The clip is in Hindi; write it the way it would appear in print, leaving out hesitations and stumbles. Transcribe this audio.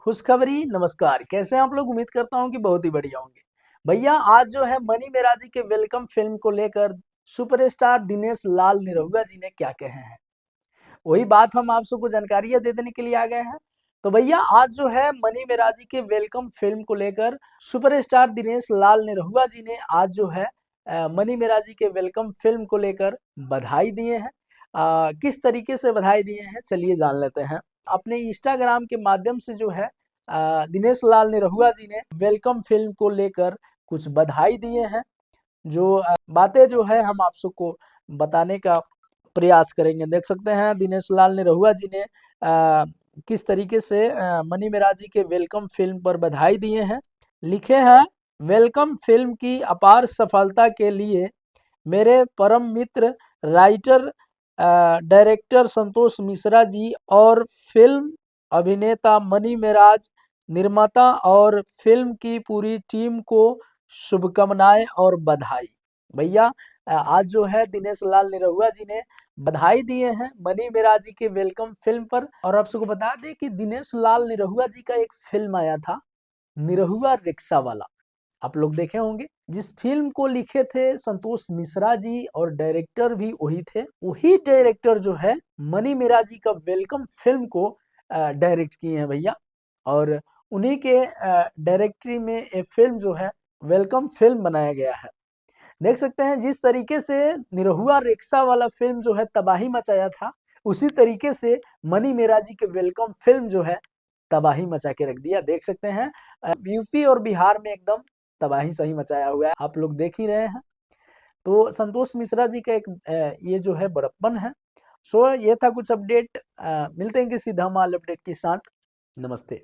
खुशखबरी नमस्कार। कैसे हैं आप लोग? उम्मीद करता हूँ कि बहुत ही बढ़िया होंगे। भैया आज जो है मनी मेराजी के वेलकम फिल्म को लेकर सुपरस्टार दिनेश लाल निरहुआ जी ने क्या कहे हैं, वही बात हम आप सबको जानकारियां दे देने के लिए आ गए हैं। तो भैया आज जो है मनी मेराजी के वेलकम फिल्म को लेकर सुपरस्टार दिनेश लाल निरहुआ जी ने आज जो है मनी मेराजी के वेलकम फिल्म को लेकर बधाई दिए हैं। किस तरीके से बधाई दिए हैं चलिए जान लेते हैं। अपने इंस्टाग्राम के माध्यम से जो है दिनेश लाल निरहुआ जी ने वेलकम फिल्म को लेकर कुछ बधाई दिए हैं। जो बातें जो है हम आप सबको बताने का प्रयास करेंगे। देख सकते हैं दिनेश लाल निरहुआ जी ने किस तरीके से मनी मेराजी के वेलकम फिल्म पर बधाई दिए हैं। लिखे हैं, वेलकम फिल्म की अपार सफलता के लिए मेरे परम मित्र राइटर डायरेक्टर संतोष मिश्रा जी और फिल्म अभिनेता मनी मेराज, निर्माता और फिल्म की पूरी टीम को शुभकामनाएं और बधाई। भैया आज जो है दिनेश लाल निरहुआ जी ने बधाई दिए हैं मनी मेराजी के वेलकम फिल्म पर। और आप सबको बता दें कि दिनेश लाल निरहुआ जी का एक फिल्म आया था, निरहुआ रिक्शा वाला, आप लोग देखे होंगे, जिस फिल्म को लिखे थे संतोष मिश्रा जी और डायरेक्टर भी वही थे। वही डायरेक्टर जो है मनी मेरा जी का वेलकम फिल्म को डायरेक्ट किए हैं भैया। और उन्हीं के डायरेक्टरी में ये फिल्म जो है वेलकम फिल्म बनाया गया है। देख सकते हैं जिस तरीके से निरहुआ रिक्शा वाला फिल्म जो है तबाही मचाया था, उसी तरीके से मनी मेरा जी के वेलकम फिल्म जो है तबाही मचा के रख दिया। देख सकते हैं यूपी और बिहार में एकदम तबाही सही मचाया हुआ है, आप लोग देख ही रहे हैं। तो संतोष मिश्रा जी का एक ये जो है बड़प्पन है। सो ये था कुछ अपडेट। मिलते हैं किसी धमाल अपडेट के साथ। नमस्ते।